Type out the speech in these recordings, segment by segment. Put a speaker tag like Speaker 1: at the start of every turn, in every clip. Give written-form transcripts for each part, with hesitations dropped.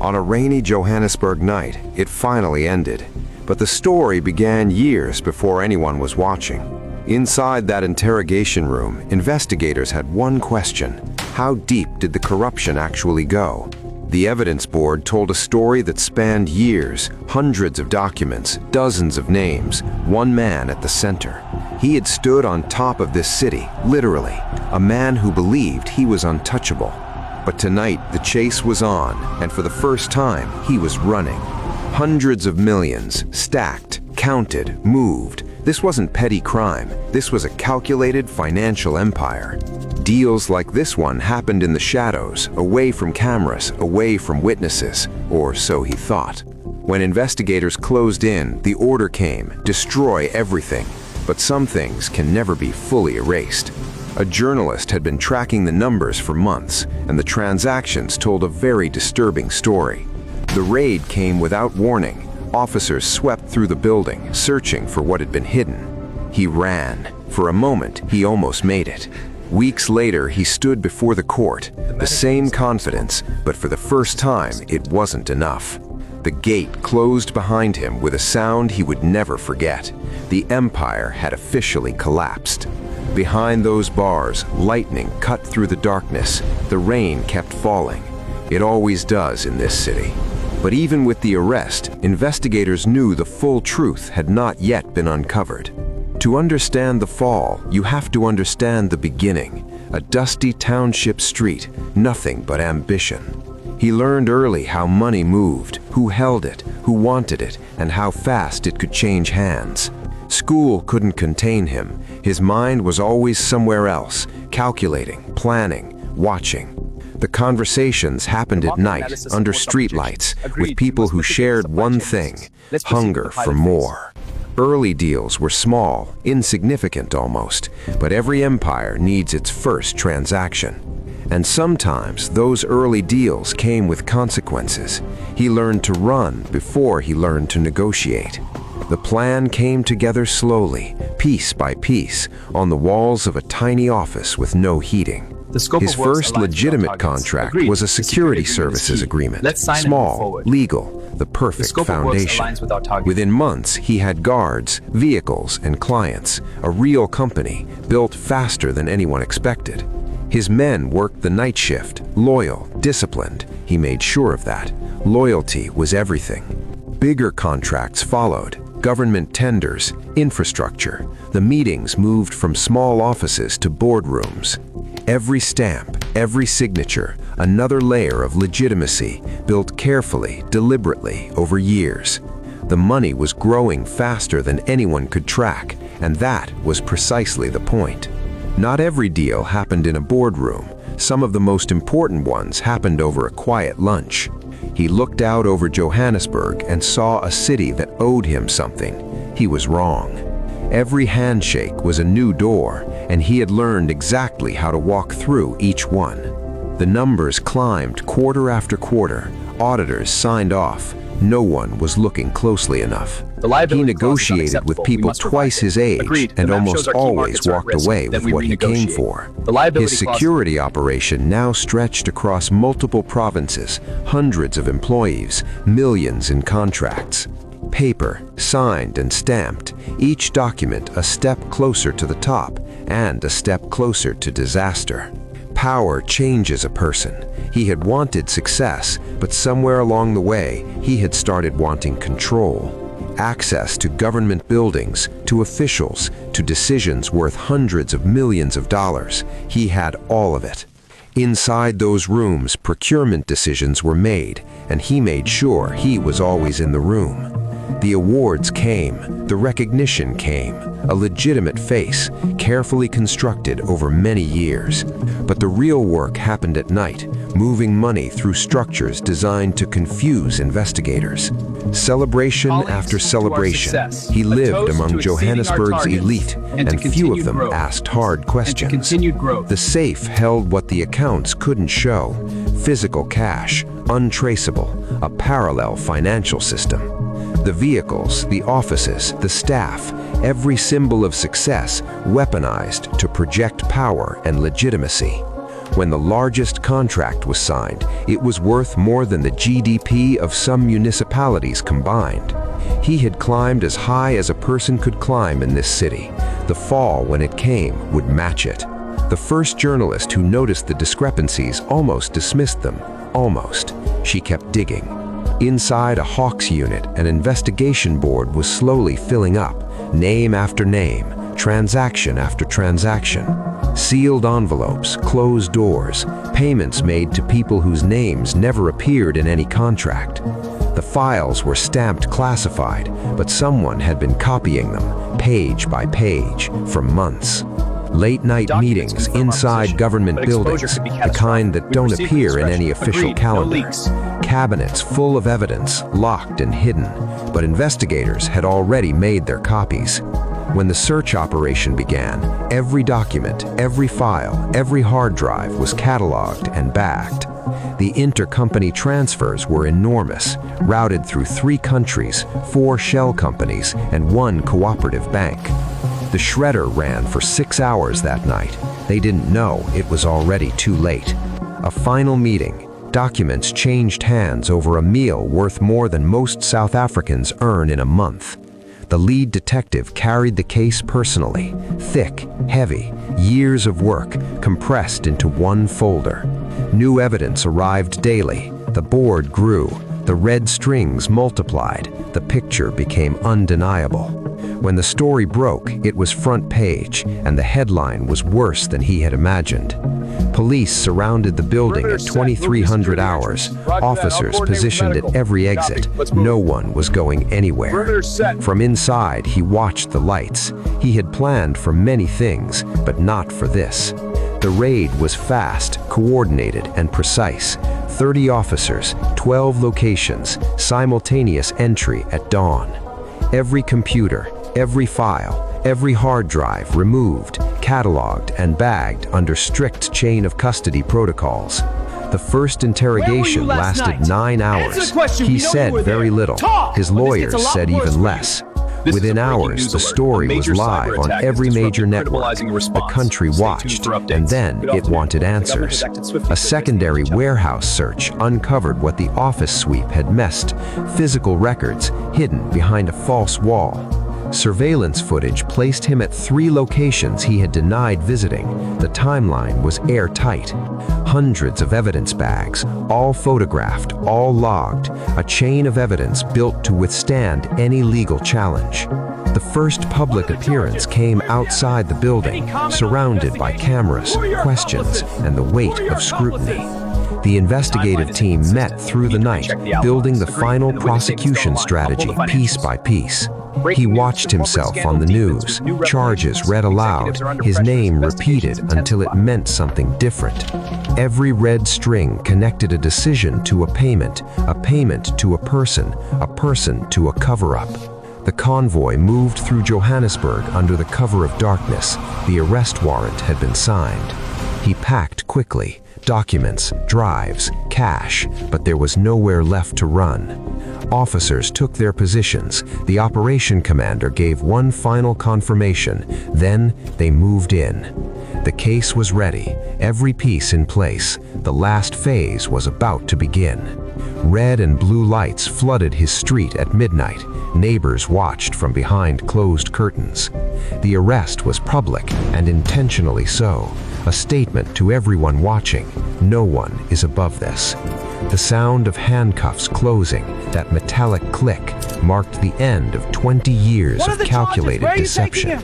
Speaker 1: On a rainy Johannesburg night, it finally ended. But the story began years before anyone was watching. Inside that interrogation room, investigators had one question: how deep did the corruption actually go? The evidence board told a story that spanned years, hundreds of documents, dozens of names, one man at the center. He had stood on top of this city, literally, a man who believed he was untouchable. But tonight, the chase was on, and for the first time, he was running. Hundreds of millions, stacked, counted, moved. This wasn't petty crime. This was a calculated financial empire. Deals like this one happened in the shadows, away from cameras, away from witnesses, or so he thought. When investigators closed in, the order came: destroy everything. But some things can never be fully erased. A journalist had been tracking the numbers for months, and the transactions told a very disturbing story. The raid came without warning. Officers swept through the building, searching for what had been hidden. He ran. For a moment, he almost made it. Weeks later, he stood before the court, the same confidence, but for the first time, it wasn't enough. The gate closed behind him with a sound he would never forget. The empire had officially collapsed. Behind those bars, lightning cut through the darkness. The rain kept falling. It always does in this city. But even with the arrest, investigators knew the full truth had not yet been uncovered. To understand the fall, you have to understand the beginning. A dusty township street, nothing but ambition. He learned early how money moved, who held it, who wanted it, and how fast it could change hands. School couldn't contain him. His mind was always somewhere else, calculating, planning, watching. The conversations happened at night, under streetlights, with people who shared one thing: hunger for more. Early deals were small, insignificant almost, but every empire needs its first transaction. And sometimes those early deals came with consequences. He learned to run before he learned to negotiate. The plan came together slowly, piece by piece, on the walls of a tiny office with no heating. His first legitimate contract was a security services agreement. Small, legal, the perfect foundation. Within months, he had guards, vehicles, and clients, a real company, built faster than anyone expected. His men worked the night shift, loyal, disciplined. He made sure of that. Loyalty was everything. Bigger contracts followed. Government tenders, infrastructure. The meetings moved from small offices to boardrooms. Every stamp, every signature, another layer of legitimacy, built carefully, deliberately, over years. The money was growing faster than anyone could track, and that was precisely the point. Not every deal happened in a boardroom. Some of the most important ones happened over a quiet lunch. He looked out over Johannesburg and saw a city that owed him something. He was wrong. Every handshake was a new door, and he had learned exactly how to walk through each one. The numbers climbed quarter after quarter. Auditors signed off. No one was looking closely enough. He negotiated with people twice his age and almost always walked away with what he came for. His security operation now stretched across multiple provinces, hundreds of employees, millions in contracts. Paper, signed and stamped, each document a step closer to the top and a step closer to disaster. Power changes a person. He had wanted success, but somewhere along the way, he had started wanting control. Access to government buildings, to officials, to decisions worth hundreds of millions of dollars. He had all of it. Inside those rooms, procurement decisions were made, and he made sure he was always in the room. The awards came, the recognition came, a legitimate face, carefully constructed over many years. But the real work happened at night, moving money through structures designed to confuse investigators. Celebration after celebration, he lived among Johannesburg's elite, and few of them asked hard questions. The safe held what the accounts couldn't show: physical cash, untraceable, a parallel financial system. The vehicles, the offices, the staff, every symbol of success weaponized to project power and legitimacy. When the largest contract was signed, it was worth more than the GDP of some municipalities combined. He had climbed as high as a person could climb in this city. The fall, when it came, would match it. The first journalist who noticed the discrepancies almost dismissed them. Almost. She kept digging. Inside a Hawks unit, an investigation board was slowly filling up, name after name, transaction after transaction. Sealed envelopes, closed doors, payments made to people whose names never appeared in any contract. The files were stamped classified, but someone had been copying them, page by page, for months. Late-night meetings inside government buildings, the kind that don't appear in any official calendar. Cabinets full of evidence, locked and hidden, but investigators had already made their copies. When the search operation began, every document, every file, every hard drive was cataloged and bagged. The intercompany transfers were enormous, routed through 3 countries, 4 shell companies, and 1 cooperative bank. The shredder ran for 6 hours that night. They didn't know it was already too late. A final meeting. Documents changed hands over a meal worth more than most South Africans earn in a month. The lead detective carried the case personally. Thick, heavy, years of work compressed into one folder. New evidence arrived daily. The board grew. The red strings multiplied. The picture became undeniable. When the story broke, it was front page, and the headline was worse than he had imagined. Police surrounded the building at 2300 hours, officers positioned at every exit. No one was going anywhere. From inside, he watched the lights. He had planned for many things, but not for this. The raid was fast, coordinated, and precise. 30 officers, 12 locations, simultaneous entry at dawn. Every computer, every file, every hard drive removed, cataloged, and bagged under strict chain of custody protocols. The first interrogation lasted 9 hours. He said very little. His lawyers said even less. Within hours, the story was live on every major network. The country watched, and then it wanted answers. A secondary warehouse search uncovered what the office sweep had missed: physical records hidden behind a false wall. Surveillance footage placed him at 3 locations he had denied visiting. The timeline was airtight. Hundreds of evidence bags, all photographed, all logged, a chain of evidence built to withstand any legal challenge. The first public appearance came outside the building, surrounded by cameras, questions, and the weight of scrutiny. The investigative team met through the night, building the final prosecution strategy piece by piece. He watched himself on the news, charges read aloud, his name repeated until it meant something different. Every red string connected a decision to a payment to a person to a cover-up. The convoy moved through Johannesburg under the cover of darkness. The arrest warrant had been signed. He packed quickly, documents, drives, cash, but there was nowhere left to run. Officers took their positions. The operation commander gave one final confirmation. Then they moved in. The case was ready, every piece in place. The last phase was about to begin. Red and blue lights flooded his street at midnight. Neighbors watched from behind closed curtains. The arrest was public, and intentionally so. A statement to everyone watching: no one is above this. The sound of handcuffs closing, that metallic click, marked the end of 20 years of calculated deception.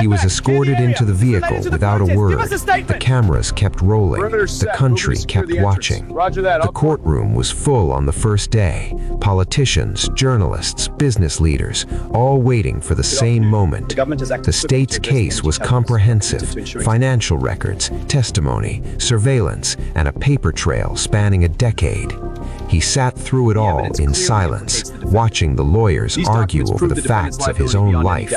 Speaker 1: He was escorted into the vehicle without a word. The cameras kept rolling. The country kept watching. The courtroom was full on the first day. Politicians, journalists, business leaders, all waiting for the same moment. The state's case was comprehensive: financial records, testimony, surveillance, and a paper trail spanning a decade. He sat through it all in silence, watching the lawyers argue over the facts of his own life.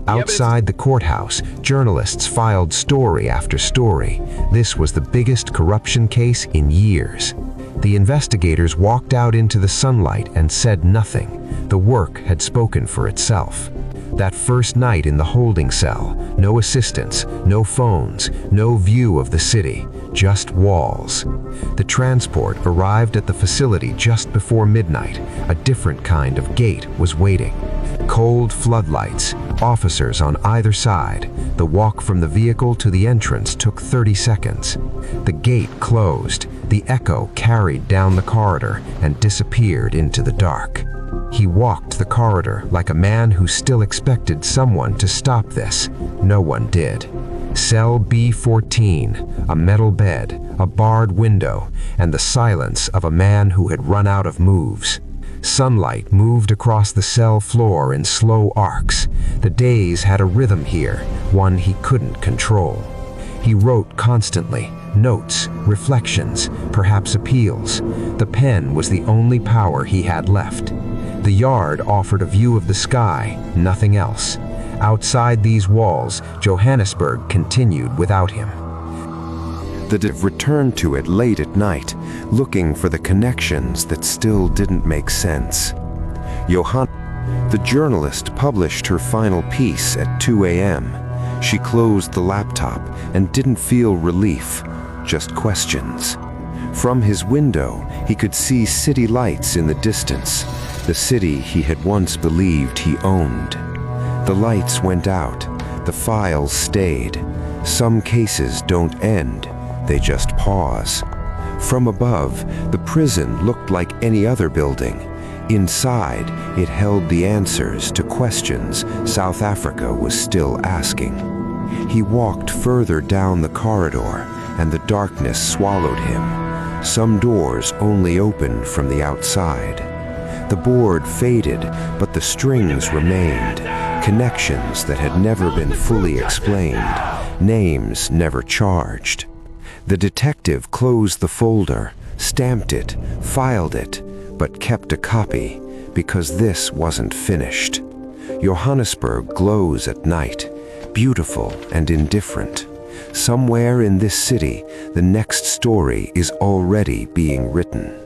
Speaker 1: Outside the courthouse, journalists filed story after story. This was the biggest corruption case in years. The investigators walked out into the sunlight and said nothing. The work had spoken for itself. That first night in the holding cell, no assistants, no phones, no view of the city, just walls. The transport arrived at the facility just before midnight. A different kind of gate was waiting. Cold floodlights, officers on either side. The walk from the vehicle to the entrance took 30 seconds. The gate closed. The echo carried down the corridor and disappeared into the dark. He walked the corridor like a man who still expected someone to stop this. No one did. Cell B14, a metal bed, a barred window, and the silence of a man who had run out of moves. Sunlight moved across the cell floor in slow arcs. The days had a rhythm here, one he couldn't control. He wrote constantly, notes, reflections, perhaps appeals. The pen was the only power he had left. The yard offered a view of the sky, nothing else. Outside these walls, Johannesburg continued without him. The detective returned to it late at night, looking for the connections that still didn't make sense. The journalist published her final piece at 2 a.m. She closed the laptop and didn't feel relief, just questions. From his window, he could see city lights in the distance, the city he had once believed he owned. The lights went out, the files stayed. Some cases don't end, they just pause. From above, the prison looked like any other building. Inside, it held the answers to questions South Africa was still asking. He walked further down the corridor, and the darkness swallowed him. Some doors only opened from the outside. The board faded, but the strings remained. Connections that had never been fully explained. Names never charged. The detective closed the folder, stamped it, filed it, but kept a copy, because this wasn't finished. Johannesburg glows at night, beautiful and indifferent. Somewhere in this city, the next story is already being written.